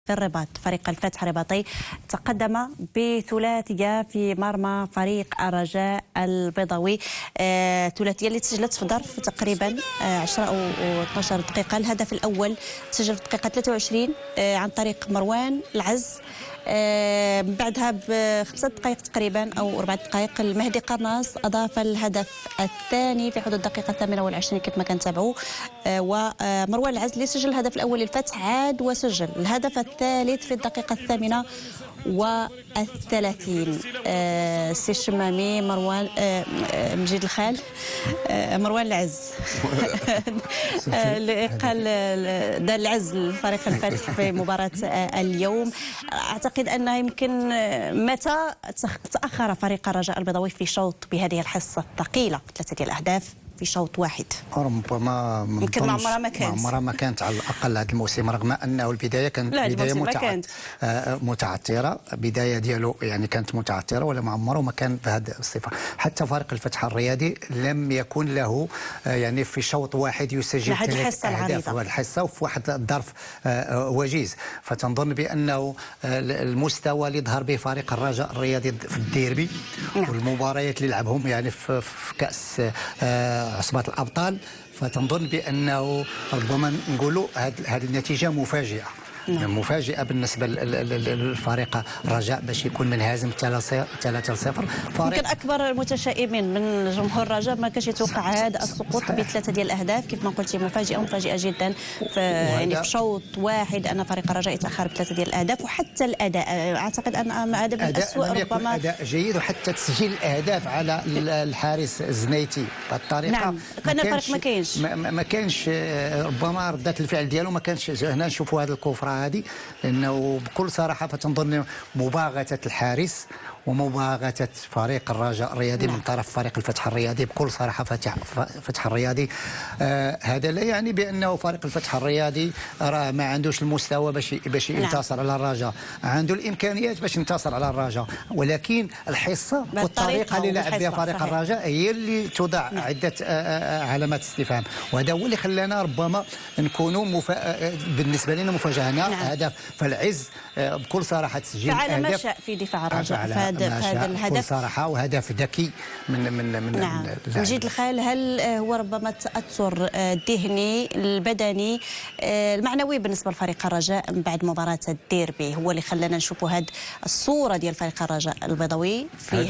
في الرباط. فريق الفتح الرباطي تقدم بثلاثية في مرمى فريق الرجاء البيضاوي، ثلاثية اللي تسجلت في ظرف تقريبا 10 أو 12 دقيقة. الهدف الأول تسجل في الدقيقة 23 عن طريق مروان العز. بعدها ب5 دقائق تقريبا أو 4 دقائق المهدي قرناص أضاف الهدف الثاني في حدود الدقيقة 28 كيف ما كنتابعوا، ومروان العز اللي سجل الهدف الأول للفتح عاد وسجل الهدف الثالث في الدقيقة 38. سي الشمامي مروان مجيد الخال مروان العز اللي قال دار العز لفريق الفتح في مباراة اليوم. أعتقد أنه يمكن متى تأخر فريق الرجاء البيضاوي في شوط بهذه الحصة الثقيلة 3 ديال الأهداف في شوط واحد؟ ربما يمكن عمرها ما كانت على الاقل هذا الموسم، رغم انه البدايه كانت بدايه متعثره. بدايه ديالو يعني كانت متعثره، ولا عمره ما كان بهذه الصفه. حتى فريق الفتح الرياضي لم يكن له يعني في شوط واحد يسجل 3 أهداف في الحصه وفي واحد الظرف وجيز. فتنظن بانه المستوى اللي ظهر به فريق الرجاء الرياضي في الديربي والمباريات اللي لعبهم يعني في كاس عصبات الابطال، فتنظن بانه ربما نقولوا هذه النتيجه مفاجئه. مفاجئه بالنسبه للفريق الرجاء باش يكون منهزم 3-0. يمكن اكبر المتشائمين من جمهور الرجاء ما كانش يتوقع هذا السقوط ب3 ديال الاهداف. كيف ما قلتي مفاجئه جدا يعني في شوط واحد ان فريق الرجاء يتاخر ب3 ديال الاهداف. وحتى الاداء اعتقد ان هذا من الاسوء ربما. اداء جيد، وحتى تسجيل الاهداف على الحارس الزنيتي بهالطريقه. نعم، كان الفريق ما كانش ربما رده الفعل ديالو ما كانش. هنا نشوفوا هذه الكفره هذه، لانه بكل صراحه فتنظن مباغته الحارس ومباغته فريق الرجاء الرياضي من طرف فريق الفتح الرياضي. بكل صراحه فتح الرياضي هذا لا يعني بانه فريق الفتح الرياضي راه ما عندوش المستوى باش ينتصر على الرجاء. عنده الامكانيات باش ينتصر على الرجاء، ولكن الحصه والطريقه اللي لعب بها فريق الرجاء هي اللي توضع عده علامات استفهام. وهذا هو اللي خلانا ربما نكونوا بالنسبه لنا مفاجاه. هدف فالعز بكل صراحه تسجيل فعل ما شاء في دفاع الرجاء في هذا الهدف بكل صراحه، وهدف ذكي من نعم. مجيد الخال، هل هو ربما التاثر الذهني البدني المعنوي بالنسبه لفريق الرجاء من بعد مباراه الديربي هو اللي خلانا نشوفوا هذه الصوره ديال فريق الرجاء البيضاوي في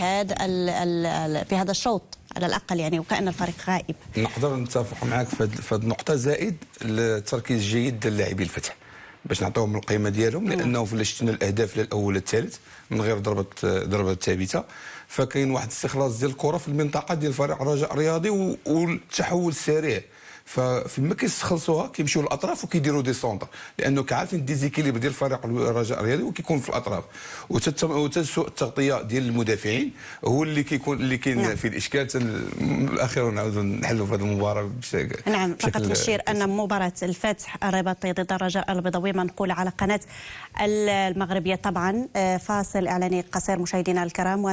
هذا الشوط على الاقل يعني وكأن الفريق غائب؟ نقدر نتفق معك في هذه النقطه، زائد التركيز الجيد ديال لاعبي الفتح باش نعطيهم القيمه ديالهم، لانه فاش شفنا الاهداف الاول والثالث من غير ضربه ثابته، فكاين واحد الاستخلاص ديال الكره في المنطقه ديال فريق الرجاء الرياضي والتحول السريع. فما كيستخلصوها كيمشيو للاطراف وكيديروا دي سونتر، لانه كعارفين الديزيكيليبر ديال فريق الرجاء الرياضي وكيكون في الاطراف. وتسوء التغطيه ديال المدافعين هو اللي كاين في الاشكال. الاخير نعاودوا نحلوا في هذه المباراه نعم. فقط نشير ان مباراه الفتح الرباطي ضد الرجاء البيضاوي منقوله على قناه المغربيه طبعا. فاصل اعلاني قصير مشاهدينا الكرام